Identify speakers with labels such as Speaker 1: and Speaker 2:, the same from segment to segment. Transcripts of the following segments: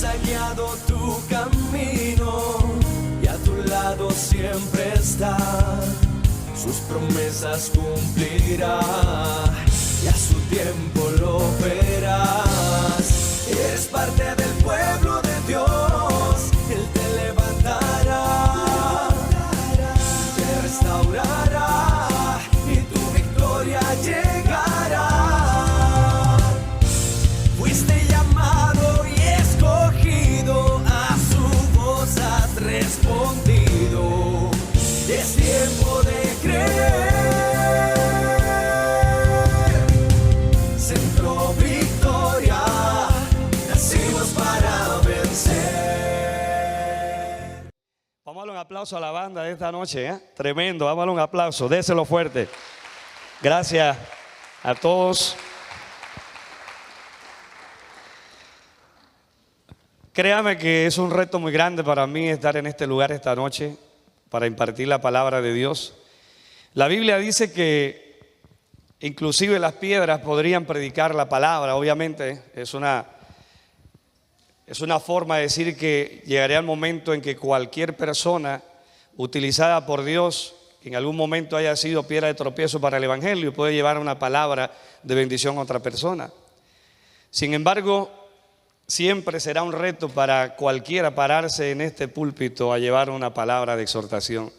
Speaker 1: ha guiado tu camino y a tu lado siempre está. Sus promesas cumplirá y a su tiempo lo verás. Eres parte del pueblo de Dios, Él te levantará, te restaurará y tu victoria llegará. Fuiste llamado y escogido, a su voz has respondido. Es tiempo de creer. Centro Victoria, nacimos para vencer.
Speaker 2: Vamos a darle un aplauso a la banda de esta noche, ¿eh? Tremendo, vamos a darle un aplauso, déselo fuerte. Gracias a todos. Créame que es un reto muy grande para mí estar en este lugar esta noche para impartir la palabra de Dios. La Biblia dice que inclusive las piedras podrían predicar la palabra. Obviamente es una forma de decir que llegaría el momento en que cualquier persona utilizada por Dios, que en algún momento haya sido piedra de tropiezo para el evangelio, puede llevar una palabra de bendición a otra persona. Sin embargo, siempre será un reto para cualquiera pararse en este púlpito a llevar una palabra de exhortación.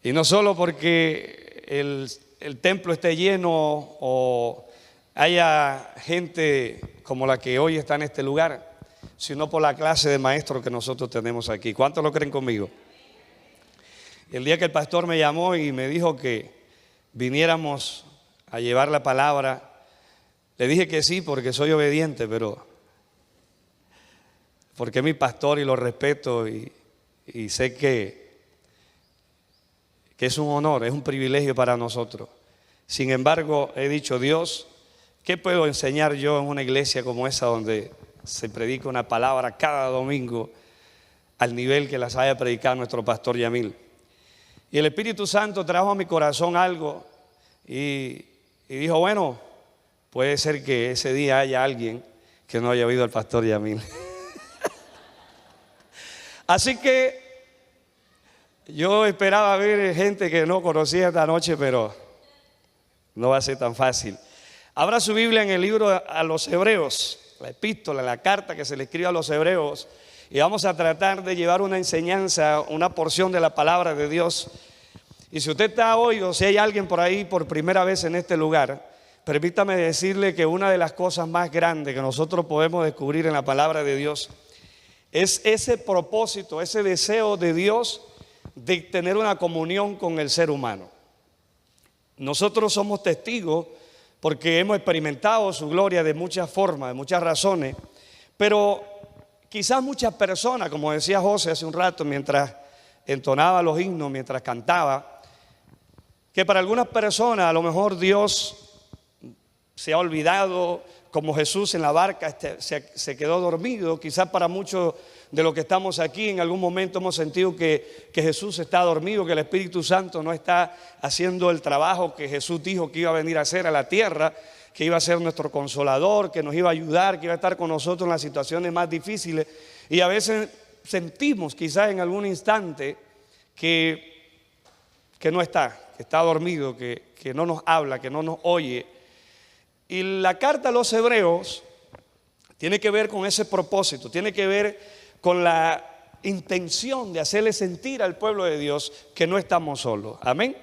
Speaker 2: Y no solo porque el templo esté lleno o haya gente como la que hoy está en este lugar, sino por la clase de maestros que nosotros tenemos aquí. ¿Cuántos lo creen conmigo? El día que el pastor me llamó y me dijo que viniéramos a llevar la palabra, le dije que sí porque soy obediente, pero porque es mi pastor y lo respeto y sé que es un honor, es un privilegio para nosotros. Sin embargo, he dicho, Dios, ¿qué puedo enseñar yo en una iglesia como esa donde se predica una palabra cada domingo al nivel que las haya predicado nuestro pastor Yamil? Y el Espíritu Santo trajo a mi corazón algo y dijo, bueno, puede ser que ese día haya alguien que no haya oído al pastor Yamil. Así que yo esperaba ver gente que no conocía esta noche, pero no va a ser tan fácil. Abra su Biblia en el libro a los Hebreos, la epístola, la carta que se le escribe a los Hebreos, y vamos a tratar de llevar una enseñanza, una porción de la palabra de Dios. Y si usted está hoy o si hay alguien por ahí por primera vez en este lugar, permítame decirle que una de las cosas más grandes que nosotros podemos descubrir en la palabra de Dios es ese propósito, ese deseo de Dios de tener una comunión con el ser humano. Nosotros somos testigos porque hemos experimentado su gloria de muchas formas, de muchas razones, pero quizás muchas personas, como decía José hace un rato mientras entonaba los himnos, mientras cantaba, que para algunas personas a lo mejor Dios se ha olvidado, como Jesús en la barca se quedó dormido. Quizás para muchos de los que estamos aquí en algún momento hemos sentido que Jesús está dormido, que el Espíritu Santo no está haciendo el trabajo que Jesús dijo que iba a venir a hacer a la tierra, que iba a ser nuestro consolador, que nos iba a ayudar, que iba a estar con nosotros en las situaciones más difíciles. Y a veces sentimos quizás en algún instante que no está, que está dormido, que no nos habla, que no nos oye. Y la carta a los Hebreos tiene que ver con ese propósito, tiene que ver con la intención de hacerle sentir al pueblo de Dios que no estamos solos. Amén.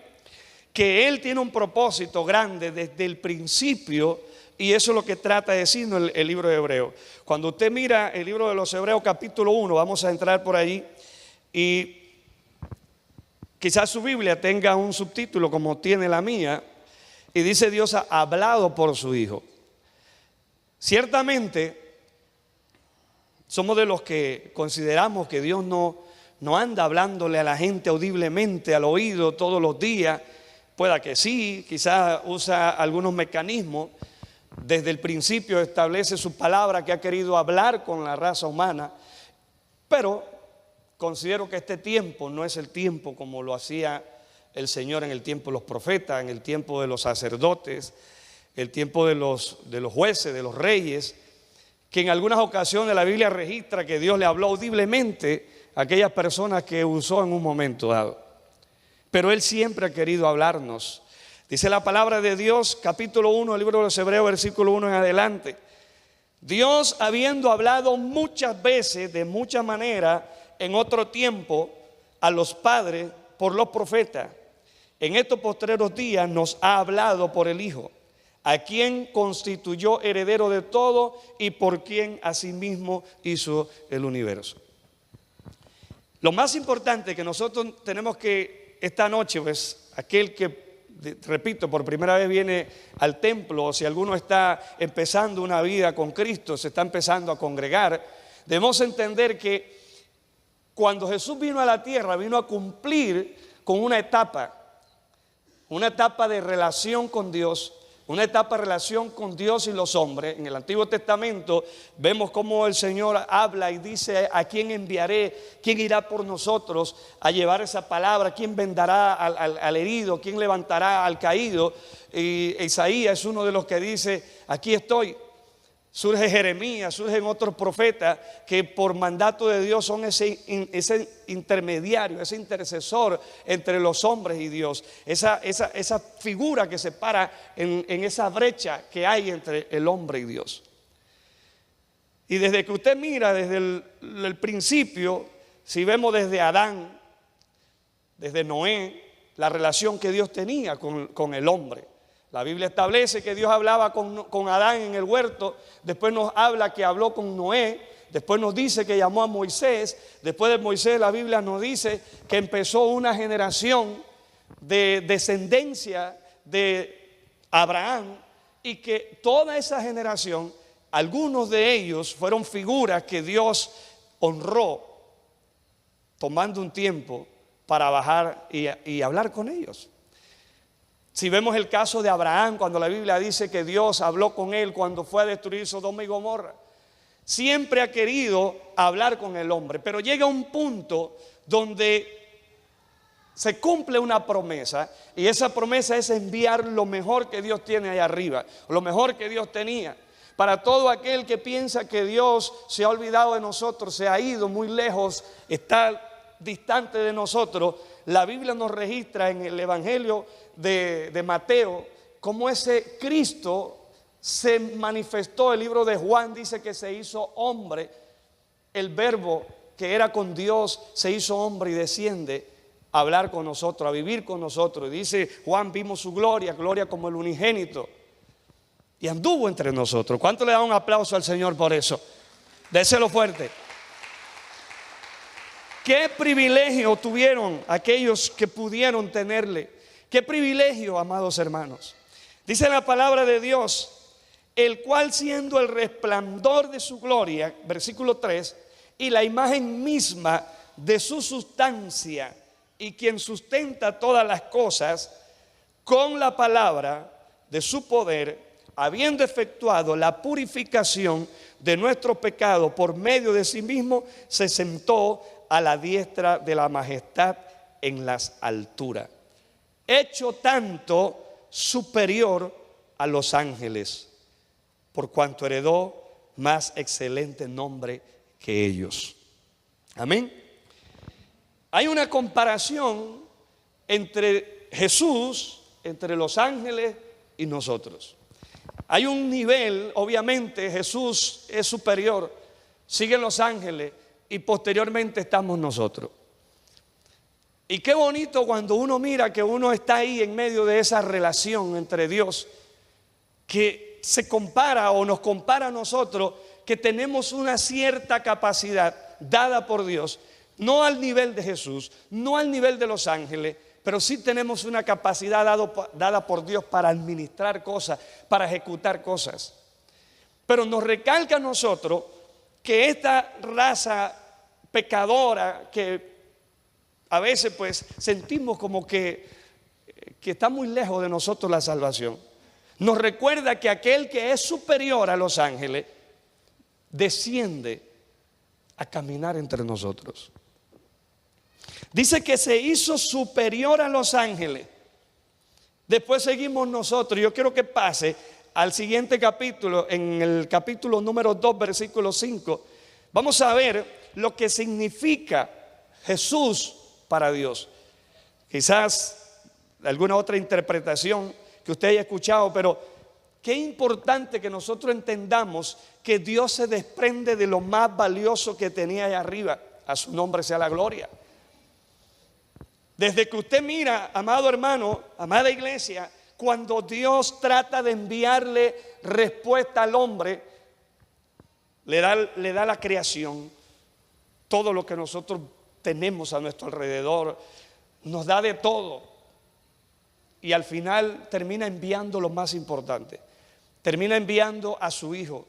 Speaker 2: Que Él tiene un propósito grande desde el principio, y eso es lo que trata de decirnos el libro de Hebreos. Cuando usted mira el libro de los Hebreos capítulo 1, vamos a entrar por allí, y quizás su Biblia tenga un subtítulo como tiene la mía, y dice: Dios ha hablado por su Hijo. Ciertamente somos de los que consideramos que Dios no anda hablándole a la gente audiblemente al oído todos los días. Pueda que sí, quizás usa algunos mecanismos. Desde el principio establece su palabra que ha querido hablar con la raza humana, pero considero que este tiempo no es el tiempo como lo hacía el Señor en el tiempo de los profetas, en el tiempo de los sacerdotes, el tiempo de los jueces, de los reyes, que en algunas ocasiones la Biblia registra que Dios le habló audiblemente a aquellas personas que usó en un momento dado. Pero Él siempre ha querido hablarnos. Dice la palabra de Dios, capítulo 1 del libro de los Hebreos, versículo 1 en adelante. Dios, habiendo hablado muchas veces, de mucha manera, en otro tiempo, a los padres por los profetas, en estos postreros días nos ha hablado por el Hijo, a quien constituyó heredero de todo y por quien asimismo hizo el universo. Lo más importante que nosotros tenemos que esta noche, pues aquel que, repito, por primera vez viene al templo, o si alguno está empezando una vida con Cristo, se está empezando a congregar, debemos entender que cuando Jesús vino a la tierra, vino a cumplir con una etapa de relación con Dios, una etapa de relación con Dios y los hombres. En el Antiguo Testamento vemos cómo el Señor habla y dice: ¿a quién enviaré? ¿Quién irá por nosotros a llevar esa palabra? ¿Quién vendará al herido? ¿Quién levantará al caído? Y Isaías es uno de los que dice: aquí estoy. Surge Jeremías, surgen otros profetas que por mandato de Dios son ese intermediario, ese intercesor entre los hombres y Dios. Esa figura que se para en esa brecha que hay entre el hombre y Dios. Y desde que usted mira, desde el principio, si vemos desde Adán, desde Noé, la relación que Dios tenía con el hombre. La Biblia establece que Dios hablaba con Adán en el huerto, después nos habla que habló con Noé, después nos dice que llamó a Moisés, después de Moisés la Biblia nos dice que empezó una generación de descendencia de Abraham y que toda esa generación, algunos de ellos fueron figuras que Dios honró, tomando un tiempo para bajar y hablar con ellos. Si vemos el caso de Abraham, cuando la Biblia dice que Dios habló con él cuando fue a destruir Sodoma y Gomorra, siempre ha querido hablar con el hombre, pero llega un punto donde se cumple una promesa, y esa promesa es enviar lo mejor que Dios tiene allá arriba, lo mejor que Dios tenía. Para todo aquel que piensa que Dios se ha olvidado de nosotros, se ha ido muy lejos, está distante de nosotros, la Biblia nos registra en el Evangelio de Mateo cómo ese Cristo se manifestó. El libro de Juan dice que se hizo hombre, el verbo que era con Dios se hizo hombre y desciende a hablar con nosotros, a vivir con nosotros. Y dice Juan: vimos su gloria, gloria como el unigénito, y anduvo entre nosotros. ¿Cuánto le da un aplauso al Señor por eso? Déselo fuerte. ¿Qué privilegio tuvieron aquellos que pudieron tenerle? ¿Qué privilegio, amados hermanos? Dice la palabra de Dios: el cual, siendo el resplandor de su gloria, versículo 3, y la imagen misma de su sustancia, y quien sustenta todas las cosas, con la palabra de su poder, habiendo efectuado la purificación de nuestro pecado por medio de sí mismo, se sentó a la diestra de la majestad en las alturas, hecho tanto superior a los ángeles, por cuanto heredó más excelente nombre que ellos. Amén. Hay una comparación entre Jesús, entre los ángeles y nosotros. Hay un nivel, obviamente Jesús es superior, siguen los ángeles y posteriormente estamos nosotros. Y qué bonito cuando uno mira que uno está ahí en medio de esa relación entre Dios, que se compara o nos compara a nosotros, que tenemos una cierta capacidad dada por Dios, no al nivel de Jesús, no al nivel de los ángeles, pero sí tenemos una capacidad dada por Dios para administrar cosas, para ejecutar cosas. Pero nos recalca a nosotros que esta raza pecadora, que a veces pues sentimos como que está muy lejos de nosotros la salvación, nos recuerda que aquel que es superior a los ángeles desciende a caminar entre nosotros. Dice que se hizo superior a los ángeles. Después seguimos nosotros. Yo quiero que pase al siguiente capítulo, en el capítulo número 2, versículo 5, vamos a ver lo que significa Jesús para Dios. Quizás alguna otra interpretación que usted haya escuchado, pero qué importante que nosotros entendamos que Dios se desprende de lo más valioso que tenía allá arriba. A su nombre sea la gloria. Desde que usted mira, amado hermano, amada iglesia, cuando Dios trata de enviarle respuesta al hombre, le da la creación, todo lo que nosotros tenemos a nuestro alrededor, nos da de todo. Y al final termina enviando lo más importante. Termina enviando a su Hijo.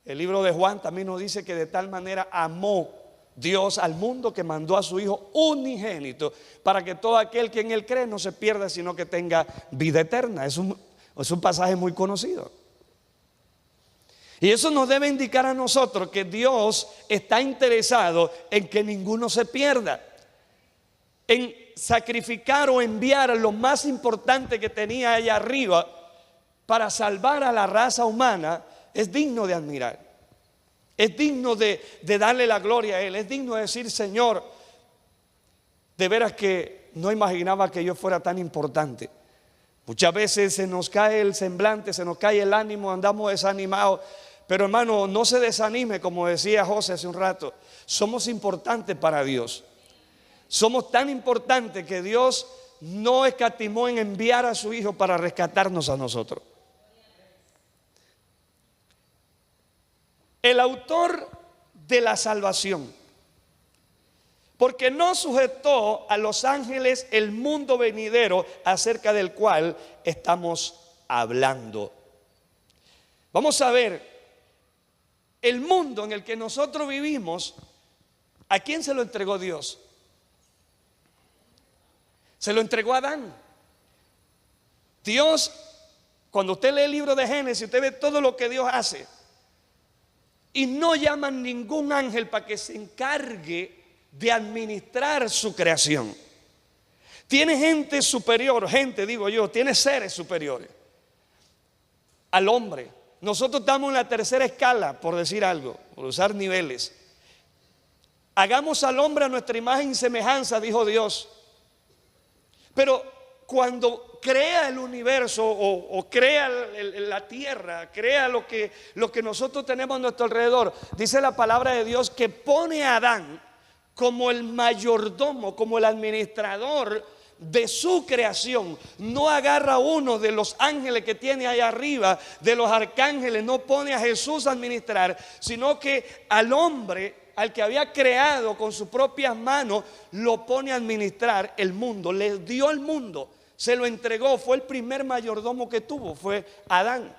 Speaker 2: El libro de Juan también nos dice que de tal manera amó Dios al mundo que mandó a su Hijo unigénito para que todo aquel que en Él cree no se pierda, sino que tenga vida eterna. Es un pasaje muy conocido. Y eso nos debe indicar a nosotros que Dios está interesado en que ninguno se pierda, en sacrificar o enviar lo más importante que tenía allá arriba para salvar a la raza humana. Es digno de admirar. Es digno de darle la gloria a Él. Es digno de decir: Señor, de veras que no imaginaba que yo fuera tan importante. Muchas veces se nos cae el semblante, se nos cae el ánimo, andamos desanimados. Pero hermano, no se desanime, como decía José hace un rato. Somos importantes para Dios. Somos tan importantes que Dios no escatimó en enviar a su Hijo para rescatarnos a nosotros. El autor de la salvación, porque no sujetó a los ángeles el mundo venidero acerca del cual estamos hablando. Vamos a ver, el mundo en el que nosotros vivimos, ¿a quién se lo entregó Dios? Se lo entregó a Adán. Dios, cuando usted lee el libro de Génesis, usted ve todo lo que Dios hace. Y no llaman ningún ángel para que se encargue de administrar su creación. Tiene gente superior, tiene seres superiores al hombre. Nosotros estamos en la tercera escala, por decir algo, por usar niveles. Hagamos al hombre a nuestra imagen y semejanza, dijo Dios. Pero cuando crea el universo o crea la tierra, crea lo que nosotros tenemos a nuestro alrededor, dice la palabra de Dios que pone a Adán como el mayordomo, como el administrador de su creación. No agarra uno de los ángeles que tiene allá arriba, de los arcángeles, no pone a Jesús a administrar, sino que al hombre, al que había creado con sus propias manos, lo pone a administrar el mundo. Le dio el mundo, se lo entregó. Fue el primer mayordomo que tuvo, fue Adán.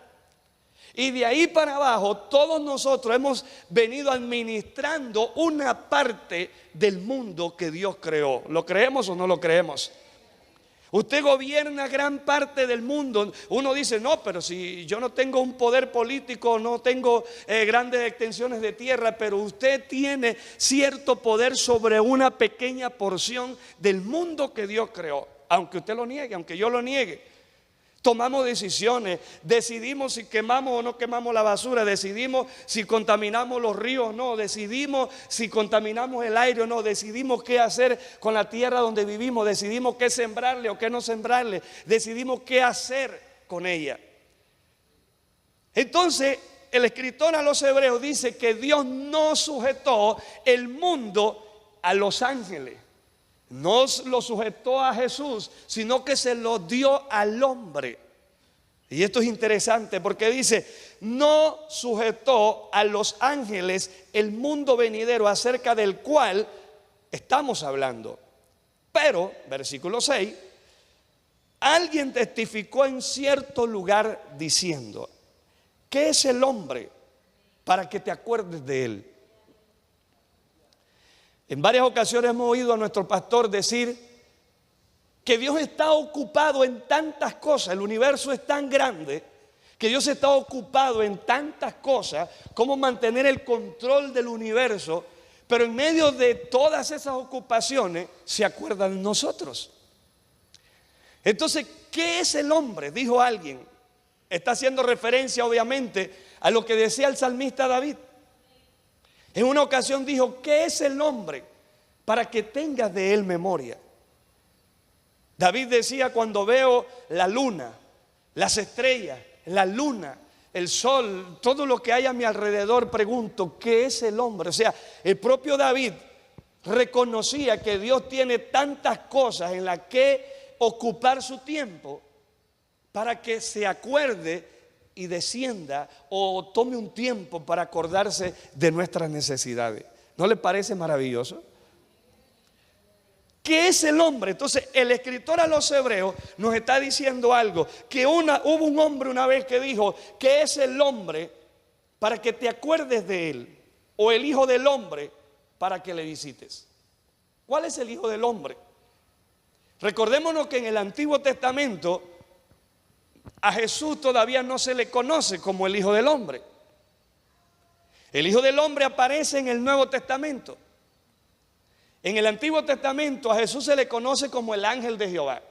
Speaker 2: Y de ahí para abajo todos nosotros hemos venido administrando una parte del mundo que Dios creó. ¿Lo creemos o no lo creemos? Usted gobierna gran parte del mundo. Uno dice: no, pero si yo no tengo un poder político, no tengo grandes extensiones de tierra, pero usted tiene cierto poder sobre una pequeña porción del mundo que Dios creó. Aunque usted lo niegue, aunque yo lo niegue. Tomamos decisiones, decidimos si quemamos o no quemamos la basura, decidimos si contaminamos los ríos o no, decidimos si contaminamos el aire o no, decidimos qué hacer con la tierra donde vivimos, decidimos qué sembrarle o qué no sembrarle, decidimos qué hacer con ella. Entonces, el escritor a los Hebreos dice que Dios no sujetó el mundo a los ángeles. No lo sujetó a Jesús, sino que se lo dio al hombre. Y esto es interesante porque dice: no sujetó a los ángeles el mundo venidero acerca del cual estamos hablando. Pero, versículo 6, alguien testificó en cierto lugar diciendo: ¿qué es el hombre para que te acuerdes de él? En varias ocasiones hemos oído a nuestro pastor decir que Dios está ocupado en tantas cosas. El universo es tan grande que Dios está ocupado en tantas cosas como mantener el control del universo. Pero en medio de todas esas ocupaciones se acuerda de nosotros. Entonces, ¿qué es el hombre? Dijo alguien. está haciendo referencia obviamente a lo que decía el salmista David. En una ocasión dijo: ¿qué es el hombre para que tengas de él memoria? David decía: cuando veo la luna, las estrellas, la luna, el sol, todo lo que hay a mi alrededor, pregunto: ¿qué es el hombre? O sea, el propio David reconocía que Dios tiene tantas cosas en las que ocupar su tiempo para que se acuerde y descienda o tome un tiempo para acordarse de nuestras necesidades. ¿No le parece maravilloso? ¿Qué es el hombre? Entonces el escritor a los hebreos nos está diciendo algo, que hubo un hombre una vez que dijo: ¿qué es el hombre para que te acuerdes de él? O el hijo del hombre para que le visites. ¿Cuál es el hijo del hombre? Recordémonos que en el Antiguo Testamento a Jesús todavía no se le conoce como el hijo del hombre. El hijo del hombre aparece en el Nuevo Testamento. En el Antiguo Testamento a Jesús se le conoce como el ángel de Jehová,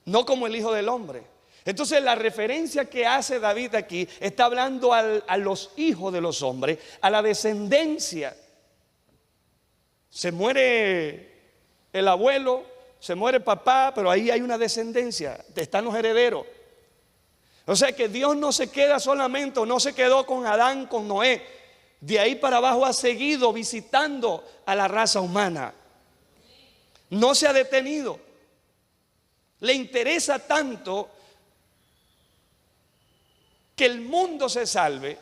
Speaker 2: no como el hijo del hombre. Entonces la referencia que hace David aquí está hablando a los hijos de los hombres, a la descendencia. Se muere el abuelo, se muere papá, pero ahí hay una descendencia, están los herederos. O sea que Dios no se queda solamente, o no se quedó con Adán, con Noé. De ahí para abajo ha seguido visitando a la raza humana. No se ha detenido. Le interesa tanto que el mundo se salve,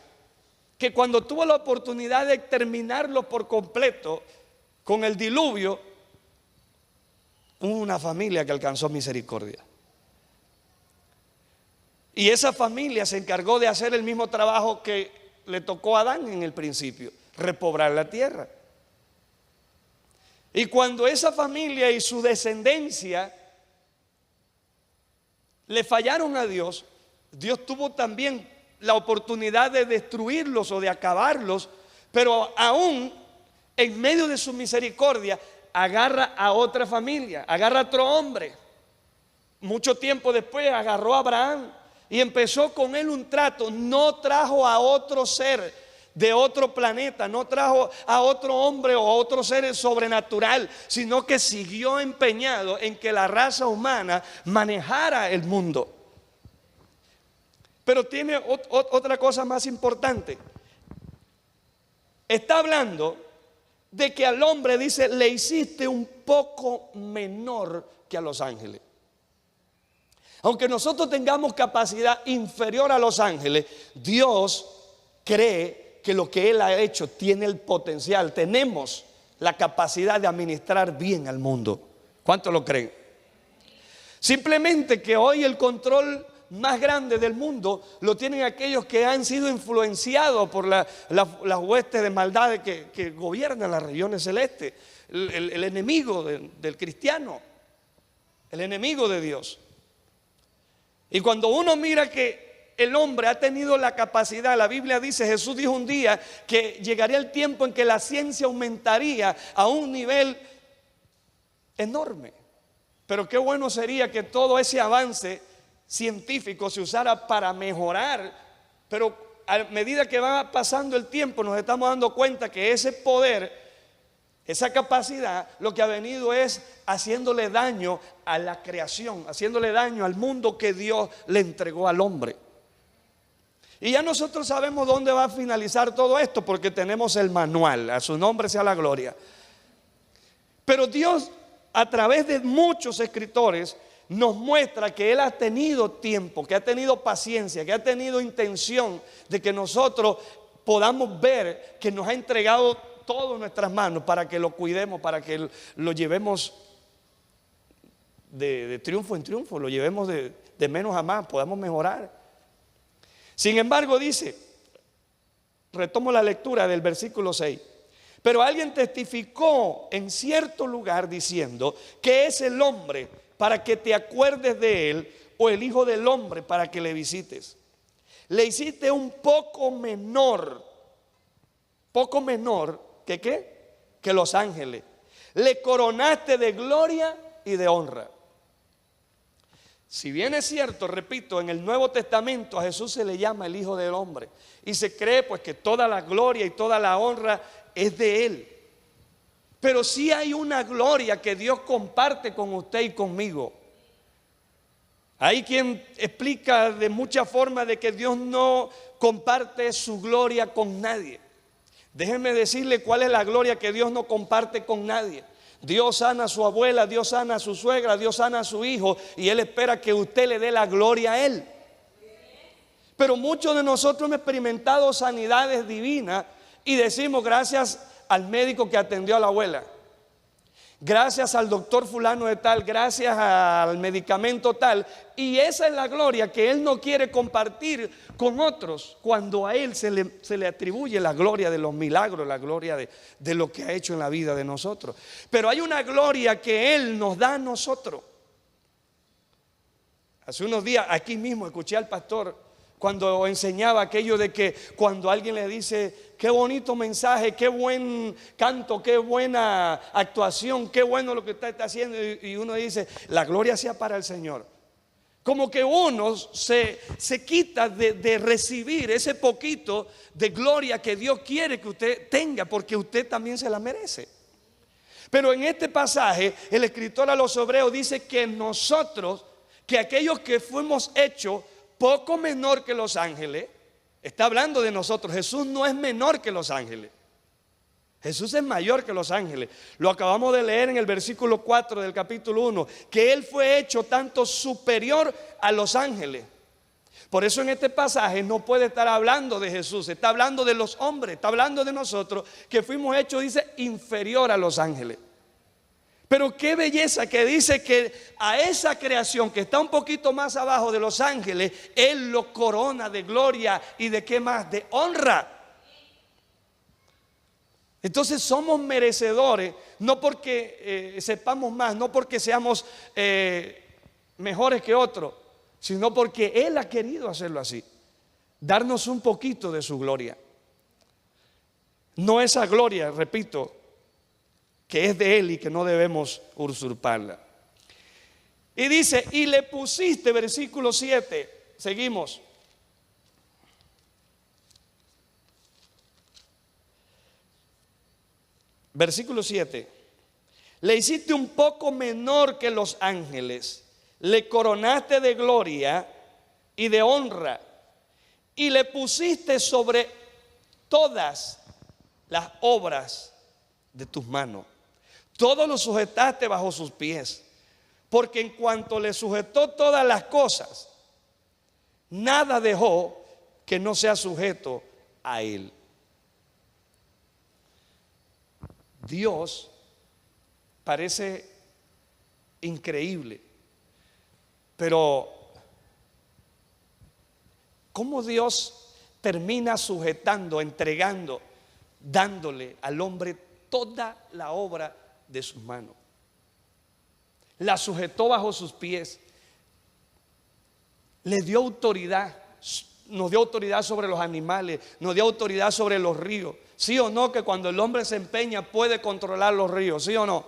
Speaker 2: que cuando tuvo la oportunidad de terminarlo por completo con el diluvio, hubo una familia que alcanzó misericordia. Y esa familia se encargó de hacer el mismo trabajo que le tocó a Adán en el principio: repoblar la tierra. Y cuando esa familia y su descendencia le fallaron a Dios, Dios tuvo también la oportunidad de destruirlos o de acabarlos, pero aún en medio de su misericordia agarra a otra familia, agarra a otro hombre. Mucho tiempo después agarró a Abraham y empezó con él un trato. No trajo a otro ser de otro planeta, no trajo a otro hombre o a otro ser sobrenatural, sino que siguió empeñado en que la raza humana manejara el mundo. Pero tiene otra cosa más importante. Está hablando de que al hombre, dice, le hiciste un poco menor que a los ángeles. Aunque nosotros tengamos capacidad inferior a los ángeles, Dios cree que lo que Él ha hecho tiene el potencial. Tenemos la capacidad de administrar bien al mundo. ¿Cuántos lo creen? Simplemente que hoy el control más grande del mundo lo tienen aquellos que han sido influenciados por las huestes de maldad que gobiernan las regiones celestes. El enemigo del cristiano, el enemigo de Dios. Y cuando uno mira que el hombre ha tenido la capacidad, la Biblia dice, Jesús dijo un día que llegaría el tiempo en que la ciencia aumentaría a un nivel enorme. Pero qué bueno sería que todo ese avance científico se usara para mejorar. Pero a medida que va pasando el tiempo nos estamos dando cuenta que ese poder, esa capacidad, lo que ha venido es haciéndole daño a la creación, haciéndole daño al mundo que Dios le entregó al hombre. Y ya nosotros sabemos dónde va a finalizar todo esto, porque tenemos el manual. A su nombre sea la gloria. Pero Dios, a través de muchos escritores, nos muestra que Él ha tenido tiempo, que ha tenido paciencia, que ha tenido intención de que nosotros podamos ver que nos ha entregado todo en nuestras manos para que lo cuidemos, para que lo llevemos de triunfo en triunfo, lo llevemos de menos a más, podamos mejorar. Sin embargo, dice, retomo la lectura del versículo 6. Pero alguien testificó en cierto lugar diciendo: ¿qué es el hombre para que te acuerdes de él? O el hijo del hombre para que le visites. Le hiciste un poco menor que ¿qué? Que los ángeles. Le coronaste de gloria y de honra. Si bien es cierto, repito, en el Nuevo Testamento a Jesús se le llama el Hijo del Hombre y se cree pues que toda la gloria y toda la honra es de Él. Pero sí hay una gloria que Dios comparte con usted y conmigo. Hay quien explica de muchas formas de que Dios no comparte su gloria con nadie. Déjenme decirle cuál es la gloria que Dios no comparte con nadie. Dios sana a su abuela, Dios sana a su suegra, Dios sana a su hijo y Él espera que usted le dé la gloria a Él. Pero muchos de nosotros hemos experimentado sanidades divinas y decimos gracias al médico que atendió a la abuela, gracias al doctor fulano de tal, gracias al medicamento tal. Y esa es la gloria que Él no quiere compartir con otros, cuando a Él se le atribuye la gloria de los milagros, la gloria de lo que ha hecho en la vida de nosotros. Pero hay una gloria que Él nos da a nosotros. Hace unos días aquí mismo escuché al pastor cuando enseñaba aquello de que cuando alguien le dice qué bonito mensaje, qué buen canto, qué buena actuación, qué bueno lo que usted está haciendo, y uno dice la gloria sea para el Señor. Como que uno se quita de recibir ese poquito de gloria que Dios quiere que usted tenga, porque usted también se la merece. Pero en este pasaje el escritor a los Hebreos dice que nosotros, que aquellos que fuimos hechos poco menor que los ángeles, está hablando de nosotros. Jesús no es menor que los ángeles, Jesús es mayor que los ángeles. Lo acabamos de leer en el versículo 4 del capítulo 1, que Él fue hecho tanto superior a los ángeles. Por eso en este pasaje no puede estar hablando de Jesús, está hablando de los hombres, está hablando de nosotros que fuimos hechos, dice, inferior a los ángeles. Pero qué belleza que dice que a esa creación que está un poquito más abajo de los ángeles, Él lo corona de gloria y de qué más, de honra. Entonces somos merecedores, no porque sepamos más, no porque seamos mejores que otros, sino porque Él ha querido hacerlo así, darnos un poquito de su gloria. No esa gloria, repito, que es de Él y que no debemos usurparla. Y dice, y le pusiste, versículo 7, seguimos. Versículo 7, le hiciste un poco menor que los ángeles, le coronaste de gloria y de honra, y le pusiste sobre todas las obras de tus manos. Todo lo sujetaste bajo sus pies, porque en cuanto le sujetó todas las cosas, nada dejó que no sea sujeto a Él. Dios parece increíble, pero ¿cómo Dios termina sujetando, entregando, dándole al hombre toda la obra de sus manos? La sujetó bajo sus pies, le dio autoridad, nos dio autoridad sobre los animales, nos dio autoridad sobre los ríos. ¿Sí o no que cuando el hombre se empeña puede controlar los ríos? ¿Sí o no?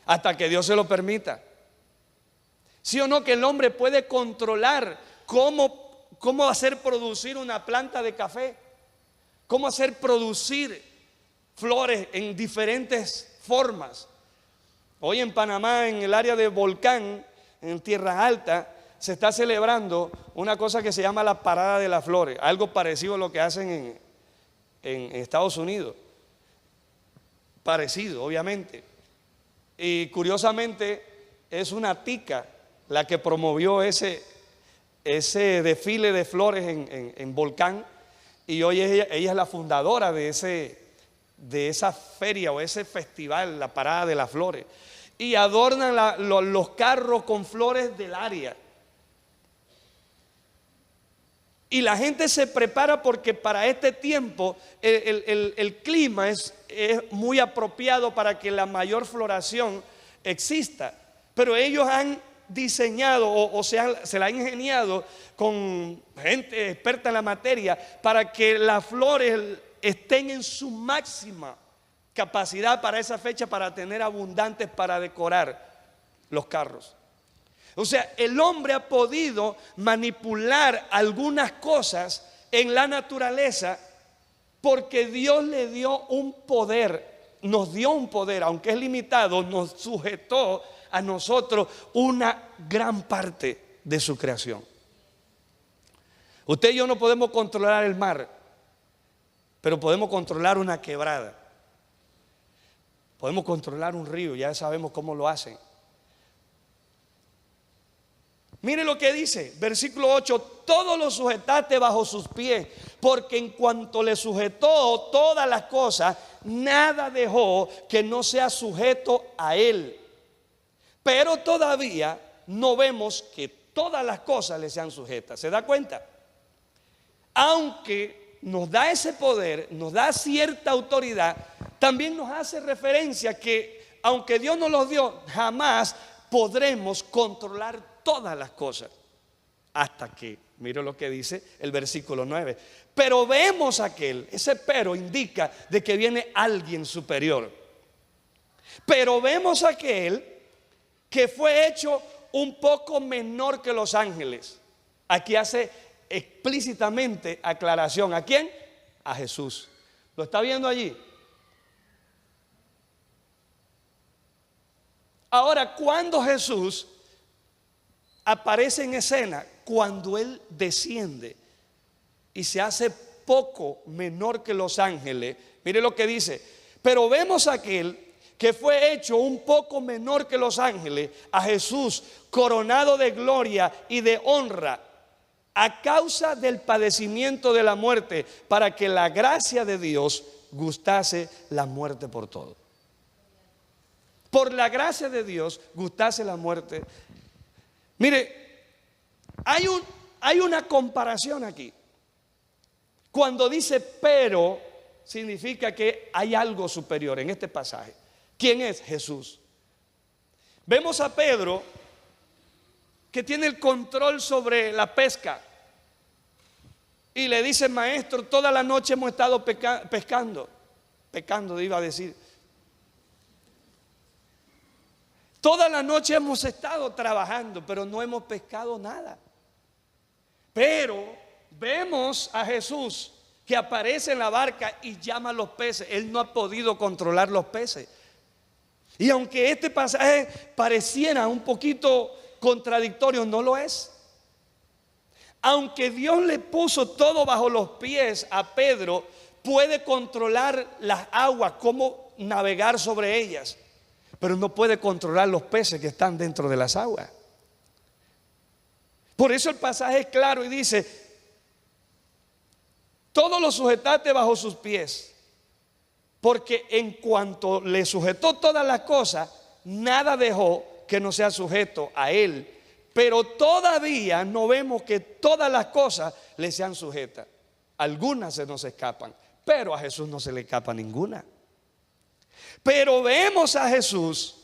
Speaker 2: Hasta que Dios se lo permita. ¿Sí o no que el hombre puede controlar cómo hacer producir una planta de café? ¿Cómo hacer producir flores en diferentes formas? Hoy en Panamá, en el área de Volcán, en Tierra Alta, se está celebrando una cosa que se llama la Parada de las Flores, algo parecido a lo que hacen en Estados Unidos, parecido obviamente, y curiosamente es una tica la que promovió ese desfile de flores en Volcán, y hoy ella es la fundadora de esa feria o ese festival, la Parada de las Flores, y adornan los carros con flores del área. Y la gente se prepara porque para este tiempo el clima es muy apropiado para que la mayor floración exista. Pero ellos han diseñado o se la han ingeniado con gente experta en la materia para que las flores estén en su máxima capacidad para esa fecha, para tener abundantes para decorar los carros. O sea, el hombre ha podido manipular algunas cosas en la naturaleza porque Dios le dio un poder, nos dio un poder, aunque es limitado, nos sujetó a nosotros una gran parte de su creación. Usted y yo no podemos controlar el mar, pero podemos controlar una quebrada. Podemos controlar un río, ya sabemos cómo lo hacen. Mire lo que dice, versículo 8: todo lo sujetaste bajo sus pies, porque en cuanto le sujetó todas las cosas, nada dejó que no sea sujeto a él. Pero todavía no vemos que todas las cosas le sean sujetas. ¿Se da cuenta? Aunque nos da ese poder, nos da cierta autoridad, también nos hace referencia que aunque Dios nos los dio, jamás podremos controlar todas las cosas. Hasta que, mire lo que dice el versículo 9: pero vemos aquel, ese pero indica de que viene alguien superior. Pero vemos aquel que fue hecho un poco menor que los ángeles. Aquí hace explícitamente aclaración. ¿A quién? A Jesús. ¿Lo está viendo allí? Ahora, cuando Jesús aparece en escena, cuando Él desciende y se hace poco menor que los ángeles, mire lo que dice: pero vemos a aquel que fue hecho un poco menor que los ángeles, a Jesús, coronado de gloria y de honra, a causa del padecimiento de la muerte, para que la gracia de Dios gustase la muerte por todo. Por la gracia de Dios gustase la muerte. Mire, hay una comparación aquí. Cuando dice pero, significa que hay algo superior en este pasaje. ¿Quién es? Jesús. Vemos a Pedro que tiene el control sobre la pesca y le dice: maestro, toda la noche hemos estado pecando, iba a decir. Toda la noche hemos estado trabajando, pero no hemos pescado nada. Pero vemos a Jesús que aparece en la barca y llama a los peces. Él no ha podido controlar los peces. Y aunque este pasaje pareciera un poquito contradictorio, no lo es. Aunque Dios le puso todo bajo los pies a Pedro, puede controlar las aguas, cómo navegar sobre ellas, pero no puede controlar los peces que están dentro de las aguas. Por eso el pasaje es claro y dice: todo lo sujetaste bajo sus pies, porque en cuanto le sujetó todas las cosas, nada dejó que no sea sujeto a él. Pero todavía no vemos que todas las cosas le sean sujetas. Algunas se nos escapan, pero a Jesús no se le escapa ninguna. Pero vemos a Jesús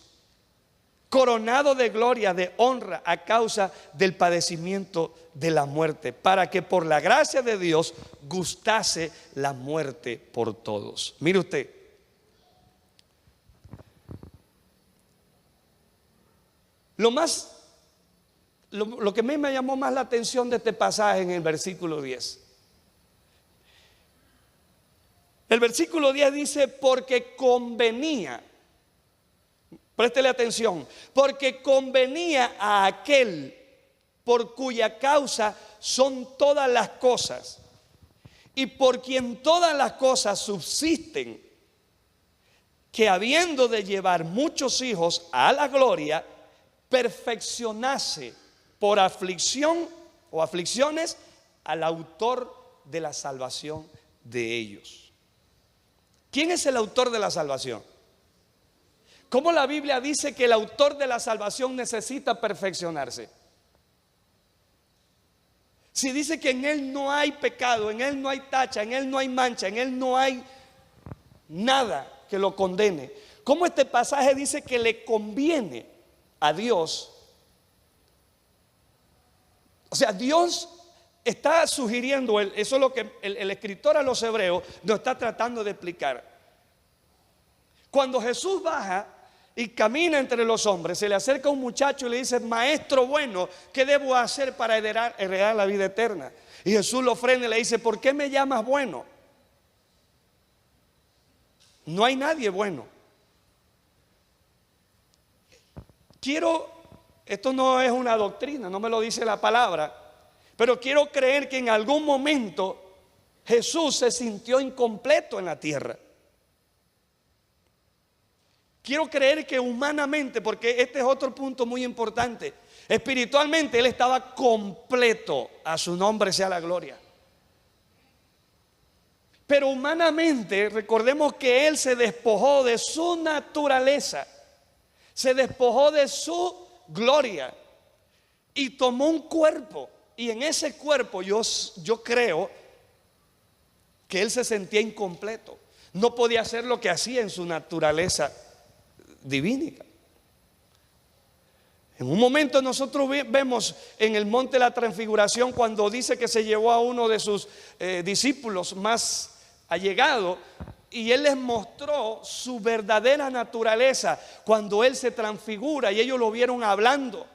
Speaker 2: coronado de gloria, de honra, a causa del padecimiento de la muerte, para que por la gracia de Dios gustase la muerte por todos. Mire usted, lo que a mí me llamó más la atención de este pasaje en el versículo 10. El versículo 10 dice: porque convenía, préstele atención, porque convenía a aquel por cuya causa son todas las cosas y por quien todas las cosas subsisten, que habiendo de llevar muchos hijos a la gloria, perfeccionase por aflicción o aflicciones al autor de la salvación de ellos. ¿Quién es el autor de la salvación? ¿Cómo la Biblia dice que el autor de la salvación necesita perfeccionarse? Si dice que en Él no hay pecado, en Él no hay tacha, en Él no hay mancha, en Él no hay nada que lo condene, ¿cómo este pasaje dice que le conviene a Dios? O sea, Dios está sugiriendo, eso es lo que el escritor a los hebreos nos está tratando de explicar. Cuando Jesús baja y camina entre los hombres. Se le acerca un muchacho y le dice: maestro bueno, ¿qué debo hacer para heredar la vida eterna? Y Jesús lo frena y le dice: ¿por qué me llamas bueno? No hay nadie bueno. Esto no es una doctrina, no me lo dice la palabra, pero quiero creer que en algún momento Jesús se sintió incompleto en la tierra. Quiero creer que humanamente, porque este es otro punto muy importante, espiritualmente Él estaba completo, a su nombre sea la gloria. Pero humanamente, recordemos que Él se despojó de su naturaleza, se despojó de su gloria y tomó un cuerpo. Y en ese cuerpo yo creo que Él se sentía incompleto. No podía hacer lo que hacía en su naturaleza divínica. En un momento nosotros vemos en el monte de la transfiguración, cuando dice que se llevó a uno de sus discípulos más allegados, y Él les mostró su verdadera naturaleza cuando Él se transfigura, y ellos lo vieron hablando.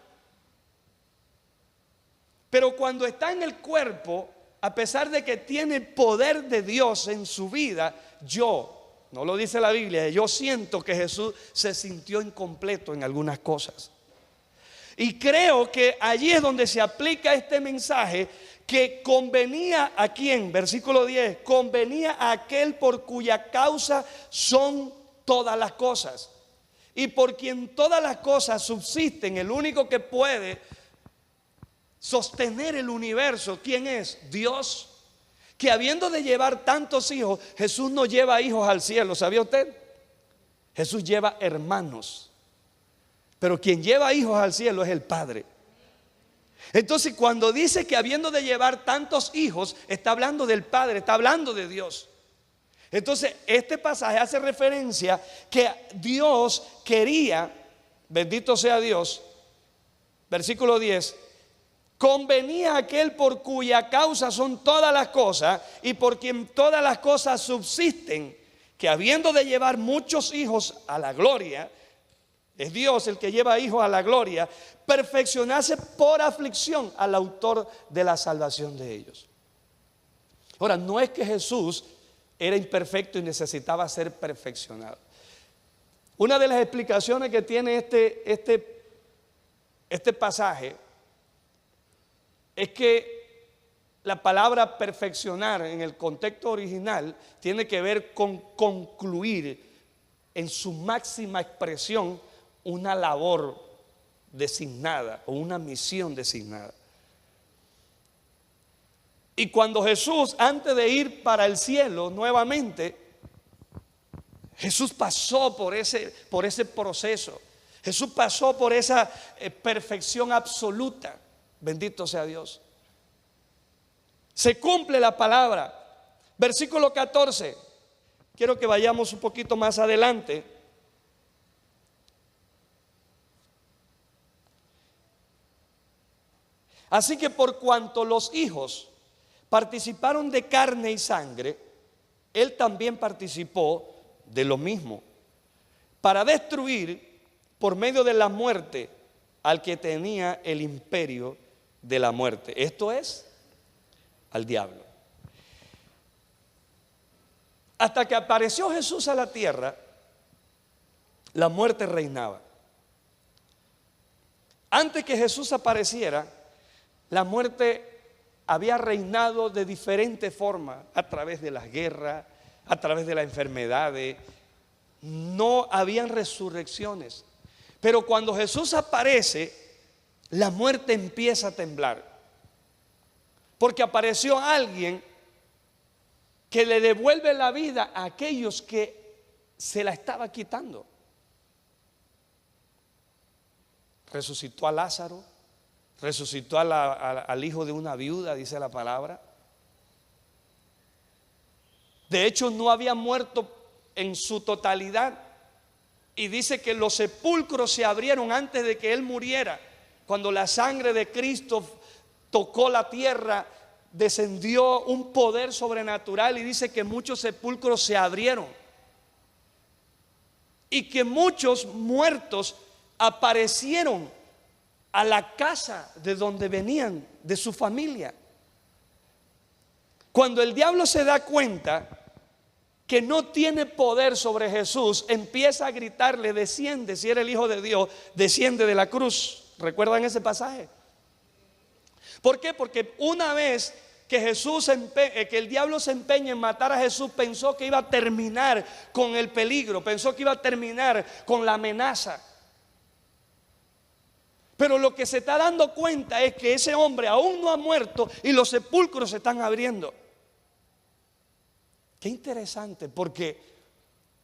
Speaker 2: Pero cuando está en el cuerpo, a pesar de que tiene poder de Dios en su vida, no lo dice la Biblia, yo siento que Jesús se sintió incompleto en algunas cosas. Y creo que allí es donde se aplica este mensaje, que convenía a quien, versículo 10, convenía a aquel por cuya causa son todas las cosas, y por quien todas las cosas subsisten. El único que puede sostener el universo, ¿quién es? Dios. Que habiendo de llevar tantos hijos, Jesús no lleva hijos al cielo, ¿sabía usted? Jesús lleva hermanos, pero quien lleva hijos al cielo es el Padre. Entonces, cuando dice que habiendo de llevar tantos hijos, está hablando del Padre, está hablando de Dios. Entonces, este pasaje hace referencia que Dios quería, bendito sea Dios, versículo 10, convenía a aquel por cuya causa son todas las cosas y por quien todas las cosas subsisten, que habiendo de llevar muchos hijos a la gloria, es Dios el que lleva hijos a la gloria, perfeccionarse por aflicción al autor de la salvación de ellos. Ahora, no es que Jesús era imperfecto y necesitaba ser perfeccionado. Una de las explicaciones que tiene este pasaje es que la palabra perfeccionar en el contexto original tiene que ver con concluir en su máxima expresión una labor designada o una misión designada. Y cuando Jesús, antes de ir para el cielo nuevamente, Jesús pasó por ese proceso. Jesús pasó por esa perfección absoluta. Bendito sea Dios. Se cumple la palabra. Versículo 14. Quiero que vayamos un poquito más adelante. Así que por cuanto los hijos participaron de carne y sangre, Él también participó de lo mismo, para destruir por medio de la muerte al que tenía el imperio de la muerte, esto es, al diablo. Hasta que apareció Jesús a la tierra, la muerte reinaba. Antes que Jesús apareciera, la muerte había reinado de diferentes formas, a través de las guerras, a través de las enfermedades. No habían resurrecciones. Pero cuando Jesús aparece, la muerte empieza a temblar. Porque apareció alguien que le devuelve la vida a aquellos que se la estaba quitando. Resucitó a Lázaro, resucitó al hijo de una viuda, dice la palabra. De hecho, no había muerto en su totalidad. Y dice que los sepulcros se abrieron antes de que Él muriera. Cuando la sangre de Cristo tocó la tierra, descendió un poder sobrenatural y dice que muchos sepulcros se abrieron. y que muchos muertos aparecieron a la casa de donde venían, de su familia. Cuando el diablo se da cuenta que no tiene poder sobre Jesús, empieza a gritarle: desciende, si eres el Hijo de Dios, desciende de la cruz. ¿Recuerdan ese pasaje? ¿Por qué? Porque una vez que que el diablo se empeña en matar a Jesús, pensó que iba a terminar con el peligro, pensó que iba a terminar con la amenaza. Pero lo que se está dando cuenta es que ese hombre aún no ha muerto y los sepulcros se están abriendo. Qué interesante, porque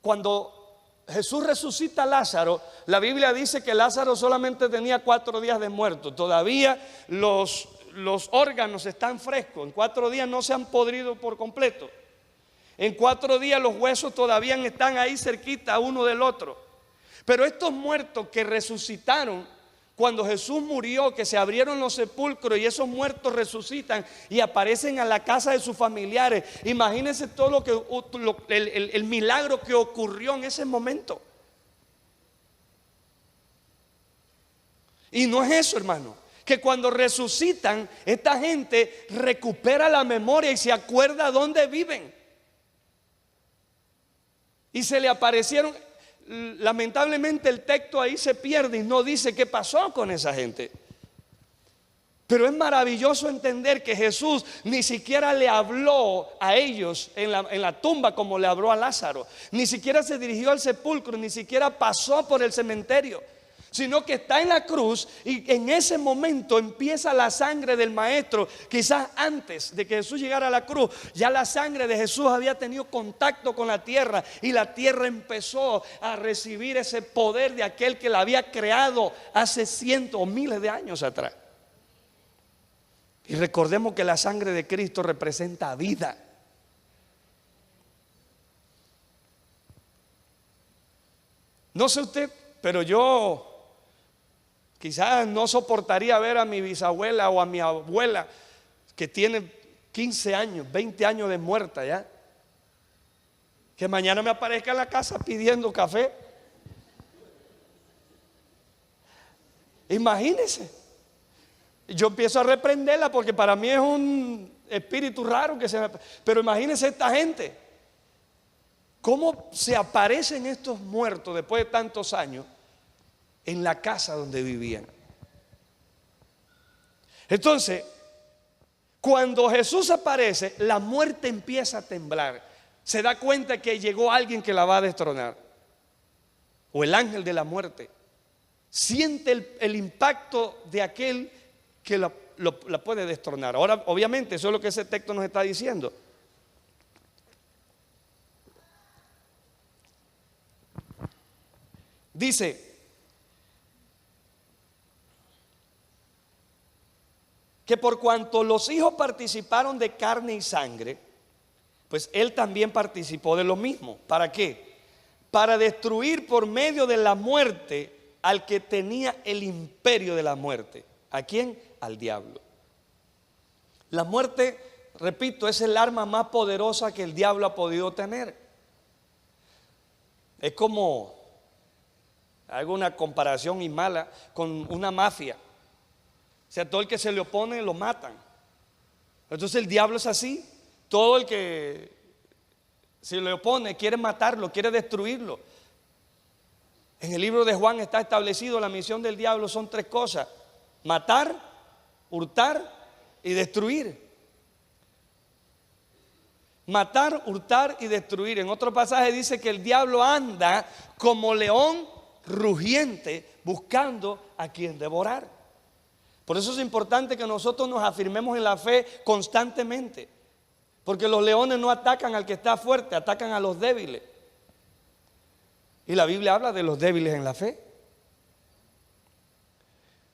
Speaker 2: cuando Jesús resucita a Lázaro, la Biblia dice que Lázaro solamente tenía 4 días de muerto. Todavía los órganos están frescos. En 4 días no se han podrido por completo. En 4 días los huesos todavía están ahí cerquita uno del otro. Pero estos muertos que resucitaron cuando Jesús murió, que se abrieron los sepulcros y esos muertos resucitan y aparecen a la casa de sus familiares. Imagínense todo el milagro que ocurrió en ese momento. Y no es eso, hermano, que cuando resucitan, esta gente recupera la memoria y se acuerda dónde viven. Y se le aparecieron. Lamentablemente el texto ahí se pierde y no dice qué pasó con esa gente. Pero es maravilloso entender que Jesús ni siquiera le habló a ellos en la tumba como le habló a Lázaro. Ni siquiera se dirigió al sepulcro, ni siquiera pasó por el cementerio, sino que está en la cruz y en ese momento empieza la sangre del Maestro. Quizás antes de que Jesús llegara a la cruz, ya la sangre de Jesús había tenido contacto con la tierra y la tierra empezó a recibir ese poder de aquel que la había creado hace cientos o miles de años atrás. Y recordemos que la sangre de Cristo representa vida. No sé usted, pero yo quizás no soportaría ver a mi bisabuela o a mi abuela que tiene 15 años, 20 años de muerta ya, que mañana me aparezca en la casa pidiendo café. Imagínense. Yo empiezo a reprenderla porque para mí es un espíritu raro pero imagínense esta gente, cómo se aparecen estos muertos después de tantos años en la casa donde vivían. Entonces, cuando Jesús aparece, la muerte empieza a temblar. Se da cuenta que llegó alguien que la va a destronar, o el ángel de la muerte. Siente el impacto de aquel que la puede destronar. Ahora, obviamente, eso es lo que ese texto nos está diciendo. Dice que por cuanto los hijos participaron de carne y sangre, pues él también participó de lo mismo. ¿Para qué? Para destruir por medio de la muerte al que tenía el imperio de la muerte. ¿A quién? Al diablo. La muerte, repito, es el arma más poderosa que el diablo ha podido tener. Es como, hago una comparación y mala, con una mafia. O sea, todo el que se le opone lo matan. Entonces el diablo es así. Todo el que se le opone quiere matarlo, quiere destruirlo. En el libro de Juan está establecido la misión del diablo, son 3 cosas: matar, hurtar y destruir. Matar, hurtar y destruir. En otro pasaje dice que el diablo anda como león rugiente buscando a quien devorar. Por eso es importante que nosotros nos afirmemos en la fe constantemente, porque los leones no atacan al que está fuerte, atacan a los débiles. Y la Biblia habla de los débiles en la fe.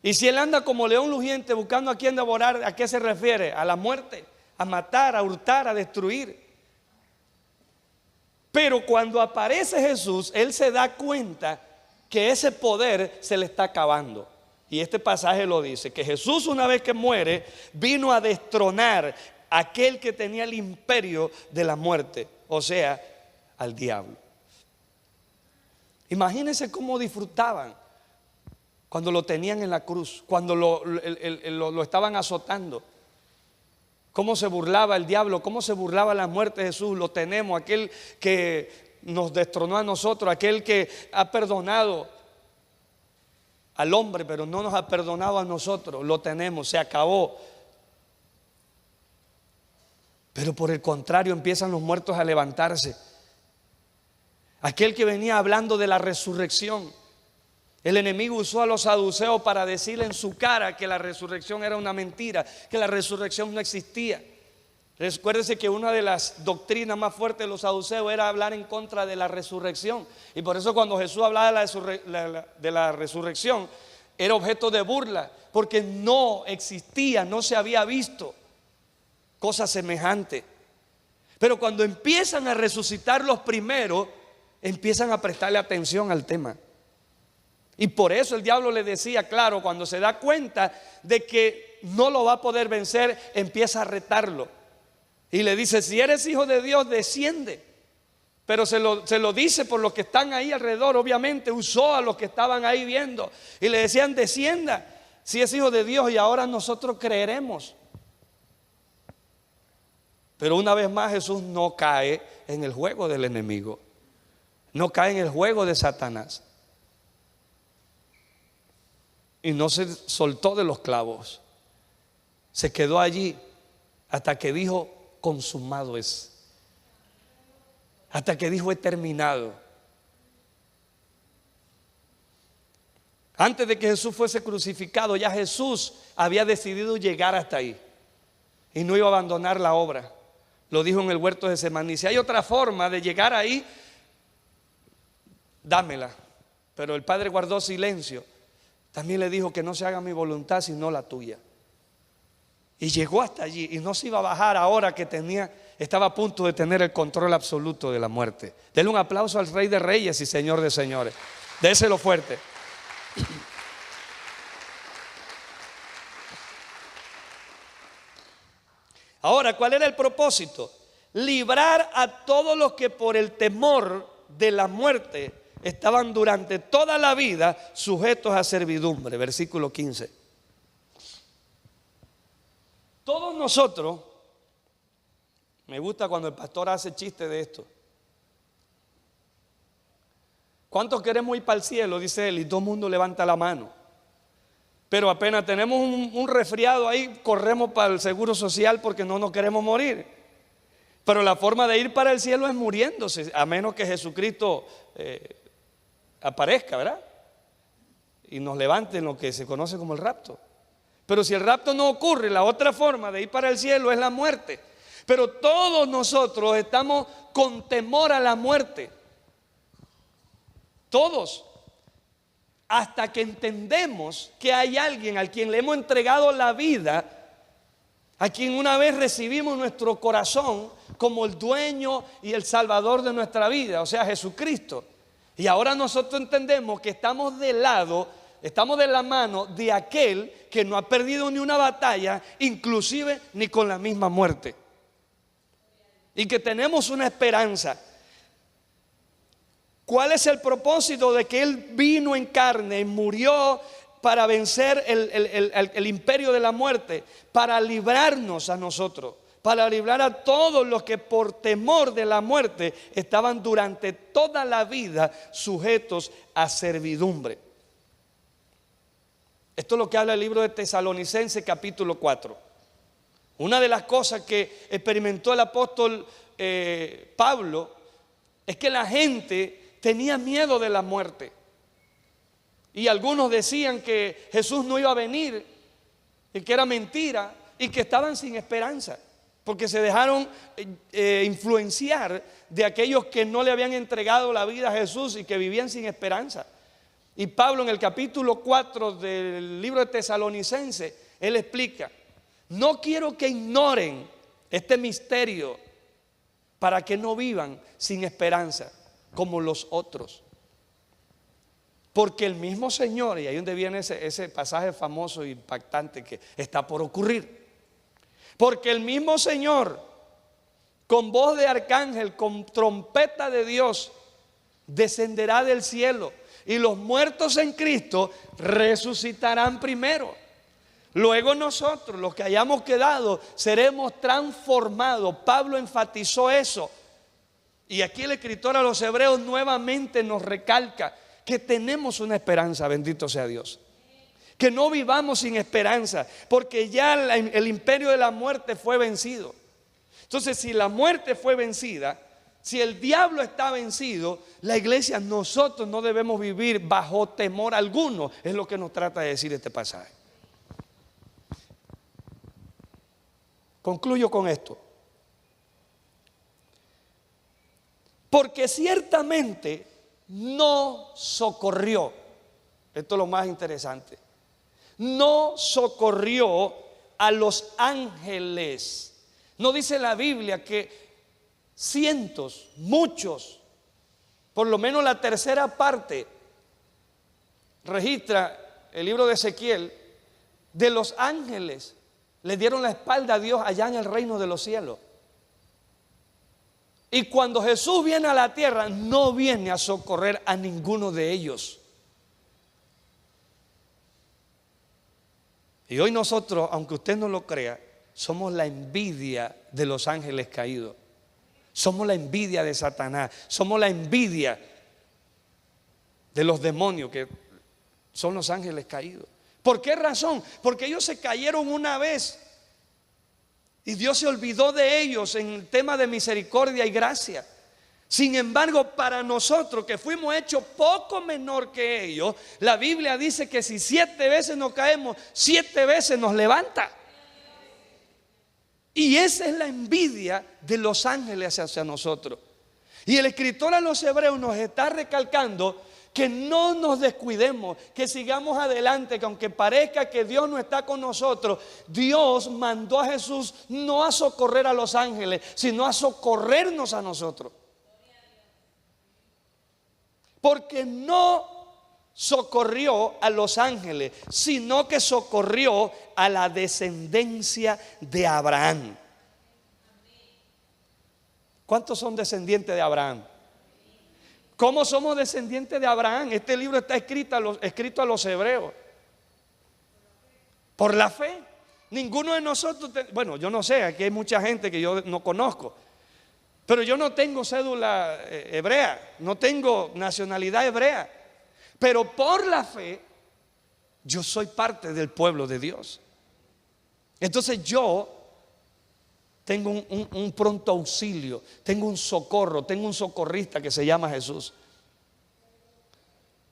Speaker 2: Y si él anda como león rugiente buscando a quien devorar, ¿a qué se refiere? A la muerte, a matar, a hurtar, a destruir. Pero cuando aparece Jesús, él se da cuenta que ese poder se le está acabando. Y este pasaje lo dice, que Jesús, una vez que muere, vino a destronar a aquel que tenía el imperio de la muerte, o sea, al diablo. Imagínense cómo disfrutaban cuando lo tenían en la cruz, cuando lo estaban azotando. Cómo se burlaba el diablo, cómo se burlaba la muerte de Jesús. Lo tenemos, aquel que nos destronó a nosotros, aquel que ha perdonado al hombre, pero no nos ha perdonado a nosotros. Lo tenemos, se acabó. Pero por el contrario empiezan los muertos a levantarse. Aquel que venía hablando de la resurrección, el enemigo usó a los saduceos para decirle en su cara que la resurrección era una mentira, que la resurrección no existía. Recuérdese que una de las doctrinas más fuertes de los saduceos era hablar en contra de la resurrección. Y por eso cuando Jesús hablaba de la resurrección, era objeto de burla, porque no existía, no se había visto cosa semejante. Pero cuando empiezan a resucitar los primeros, empiezan a prestarle atención al tema. Y por eso el diablo le decía, claro, cuando se da cuenta de que no lo va a poder vencer, empieza a retarlo. Y le dice, si eres hijo de Dios, desciende. Pero se lo dice por los que están ahí alrededor. Obviamente usó a los que estaban ahí viendo. Y le decían, descienda, si es hijo de Dios, y ahora nosotros creeremos. Pero una vez más Jesús no cae en el juego del enemigo. No cae en el juego de Satanás. Y no se soltó de los clavos. Se quedó allí hasta que dijo, consumado es. Hasta que dijo, he terminado. Antes de que Jesús fuese crucificado, ya Jesús había decidido llegar hasta ahí. Y no iba a abandonar la obra. Lo dijo en el huerto de Getsemaní. Si hay otra forma de llegar ahí, dámela. Pero el Padre guardó silencio. También le dijo que no se haga mi voluntad sino la tuya. Y llegó hasta allí y no se iba a bajar ahora que estaba a punto de tener el control absoluto de la muerte. Denle un aplauso al Rey de Reyes y Señor de Señores. Déselo fuerte. Ahora, ¿cuál era el propósito? Librar a todos los que por el temor de la muerte estaban durante toda la vida sujetos a servidumbre. Versículo 15. Todos nosotros, me gusta cuando el pastor hace chiste de esto. ¿Cuántos queremos ir para el cielo? Dice él, y todo el mundo levanta la mano. Pero apenas tenemos un resfriado ahí, corremos para el seguro social porque no nos queremos morir. Pero la forma de ir para el cielo es muriéndose, a menos que Jesucristo aparezca, ¿verdad? Y nos levante en lo que se conoce como el rapto. Pero si el rapto no ocurre, la otra forma de ir para el cielo es la muerte. Pero todos nosotros estamos con temor a la muerte. Todos. Hasta que entendemos que hay alguien al quien le hemos entregado la vida, a quien una vez recibimos nuestro corazón como el dueño y el salvador de nuestra vida, o sea, Jesucristo. Y ahora nosotros entendemos que estamos de la mano de aquel que no ha perdido ni una batalla, inclusive ni con la misma muerte. Y que tenemos una esperanza. ¿Cuál es el propósito de que Él vino en carne y murió para vencer el imperio de la muerte? Para librarnos a nosotros, para librar a todos los que por temor de la muerte estaban durante toda la vida sujetos a servidumbre. Esto es lo que habla el libro de Tesalonicenses capítulo 4. Una de las cosas que experimentó el apóstol Pablo es que la gente tenía miedo de la muerte. Y algunos decían que Jesús no iba a venir y que era mentira y que estaban sin esperanza, porque se dejaron influenciar de aquellos que no le habían entregado la vida a Jesús y que vivían sin esperanza. Y Pablo en el capítulo 4 del libro de Tesalonicenses, él explica: no quiero que ignoren este misterio para que no vivan sin esperanza como los otros. Porque el mismo Señor, y ahí donde viene ese pasaje famoso e impactante que está por ocurrir, porque el mismo Señor, con voz de arcángel, con trompeta de Dios, descenderá del cielo y los muertos en Cristo resucitarán primero. Luego nosotros, los que hayamos quedado, seremos transformados. Pablo enfatizó eso. Y aquí el escritor a los hebreos nuevamente nos recalca que tenemos una esperanza, bendito sea Dios. Que no vivamos sin esperanza, porque ya el imperio de la muerte fue vencido. Entonces, si la muerte fue vencida, si el diablo está vencido, la iglesia, nosotros no debemos vivir bajo temor alguno. Es lo que nos trata de decir este pasaje. Concluyo con esto. Porque ciertamente no socorrió, esto es lo más interesante, no socorrió a los ángeles. No dice la Biblia que cientos, muchos, por lo menos la tercera parte, registra el libro de Ezequiel, de los ángeles le dieron la espalda a Dios allá en el reino de los cielos. Y cuando Jesús viene a la tierra, no viene a socorrer a ninguno de ellos. Y hoy nosotros, aunque usted no lo crea, somos la envidia de los ángeles caídos. Somos la envidia de Satanás. Somos la envidia de los demonios, que son los ángeles caídos. ¿Por qué razón? Porque ellos se cayeron una vez y Dios se olvidó de ellos en el tema de misericordia y gracia. Sin embargo, para nosotros que fuimos hechos poco menor que ellos, la Biblia dice que si 7 veces nos caemos, 7 veces nos levanta. Y esa es la envidia de los ángeles hacia nosotros. Y el escritor a los hebreos nos está recalcando que no nos descuidemos, que sigamos adelante, que aunque parezca que Dios no está con nosotros, Dios mandó a Jesús no a socorrer a los ángeles, sino a socorrernos a nosotros. Porque no socorrió a los ángeles, sino que socorrió a la descendencia de Abraham. ¿Cuántos son descendientes de Abraham? ¿Cómo somos descendientes de Abraham? Este libro está escrito a los hebreos. Por la fe. Ninguno de nosotros, bueno, yo no sé, aquí hay mucha gente que yo no conozco, pero yo no tengo cédula hebrea, no tengo nacionalidad hebrea, pero por la fe yo soy parte del pueblo de Dios. Entonces yo tengo un pronto auxilio, tengo un socorro, tengo un socorrista que se llama Jesús.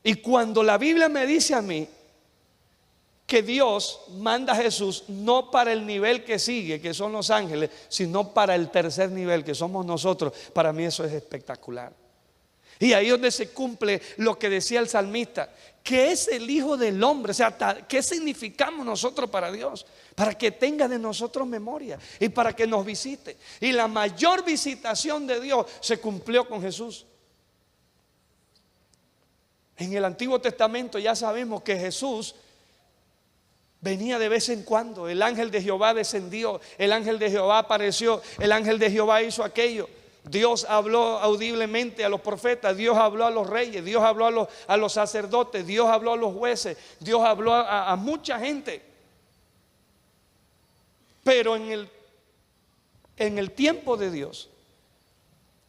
Speaker 2: Y cuando la Biblia me dice a mí que Dios manda a Jesús no para el nivel que sigue, que son los ángeles, sino para el tercer nivel, que somos nosotros, para mí eso es espectacular. Y ahí es donde se cumple lo que decía el salmista, que es el Hijo del Hombre. O sea, ¿qué significamos nosotros para Dios? Para que tenga de nosotros memoria y para que nos visite. Y la mayor visitación de Dios se cumplió con Jesús. En el Antiguo Testamento ya sabemos que Jesús venía de vez en cuando. El ángel de Jehová descendió, el ángel de Jehová apareció, el ángel de Jehová hizo aquello. Dios habló audiblemente a los profetas, Dios habló a los reyes, Dios habló a los sacerdotes, Dios habló a los jueces, Dios habló a mucha gente. Pero en el tiempo de Dios,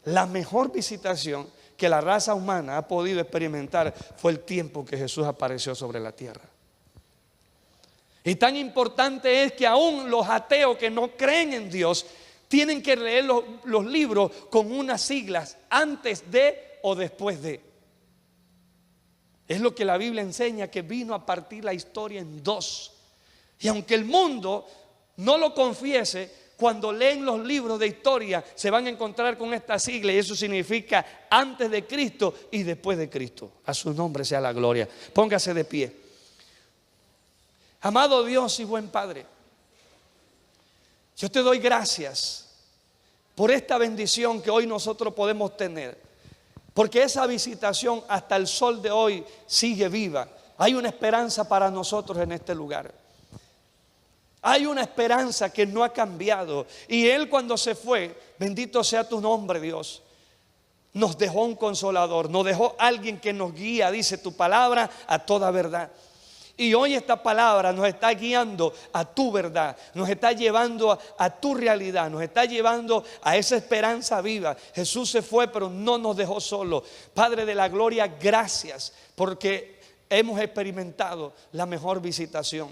Speaker 2: la mejor visitación que la raza humana ha podido experimentar fue el tiempo que Jesús apareció sobre la tierra. Y tan importante es que aún los ateos que no creen en Dios tienen que leer los libros con unas siglas, antes de o después de. Es lo que la Biblia enseña, que vino a partir la historia en dos. Y aunque el mundo no lo confiese, cuando leen los libros de historia se van a encontrar con esta sigla, y eso significa antes de Cristo y después de Cristo. A su nombre sea la gloria. Póngase de pie. Amado Dios y buen Padre, yo te doy gracias por esta bendición que hoy nosotros podemos tener, porque esa visitación hasta el sol de hoy sigue viva. Hay una esperanza para nosotros en este lugar. Hay una esperanza que no ha cambiado. Y Él, cuando se fue, bendito sea tu nombre, Dios, nos dejó un consolador, nos dejó alguien que nos guía, dice tu palabra, a toda verdad. Y hoy esta palabra nos está guiando a tu verdad, nos está llevando a tu realidad, nos está llevando a esa esperanza viva. Jesús se fue, pero no nos dejó solos. Padre de la gloria, gracias porque hemos experimentado la mejor visitación.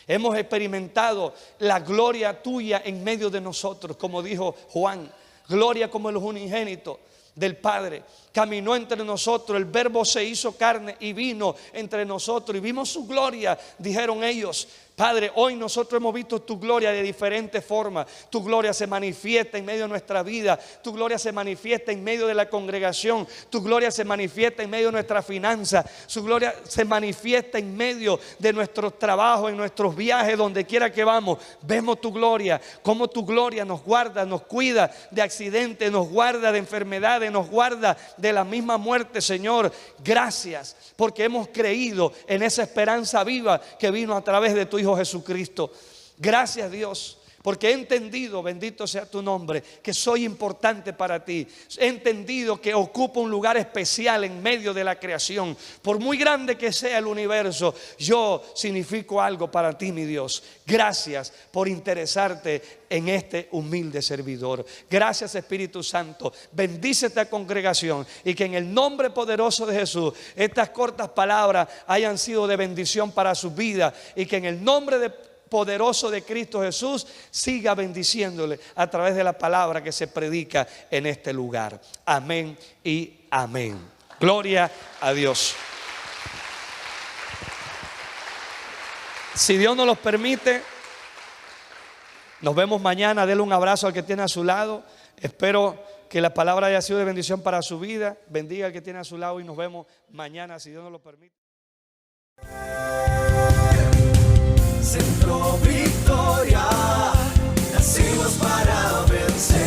Speaker 2: Hemos experimentado la gloria tuya en medio de nosotros, como dijo Juan, gloria como el unigénito del Padre. Caminó entre nosotros, el Verbo se hizo carne y vino entre nosotros y vimos su gloria, dijeron ellos. Padre, hoy nosotros hemos visto tu gloria de diferentes formas. Tu gloria se manifiesta en medio de nuestra vida. Tu gloria se manifiesta en medio de la congregación. Tu gloria se manifiesta en medio de nuestra finanza. Su gloria se manifiesta en medio de nuestros trabajos, en nuestros viajes, donde quiera que vamos. Vemos tu gloria, cómo tu gloria nos guarda, nos cuida de accidentes, nos guarda de enfermedades, nos guarda de la misma muerte, Señor. Gracias porque hemos creído en esa esperanza viva que vino a través de tu Hijo Jesucristo. Gracias, Dios, porque he entendido, bendito sea tu nombre, que soy importante para ti. He entendido que ocupo un lugar especial en medio de la creación. Por muy grande que sea el universo, yo significo algo para ti, mi Dios. Gracias por interesarte en este humilde servidor. Gracias, Espíritu Santo. Bendice esta congregación y que en el nombre poderoso de Jesús estas cortas palabras hayan sido de bendición para su vida y que en el nombre poderoso de Cristo Jesús siga bendiciéndole a través de la palabra que se predica en este lugar. Amén y amén. Gloria a Dios. Si Dios nos lo permite, nos vemos mañana. Dele un abrazo al que tiene a su lado. Espero que la palabra haya sido de bendición para su vida. Bendiga al que tiene a su lado y nos vemos mañana, si Dios nos lo permite.
Speaker 1: Centro Victoria, nacimos para vencer.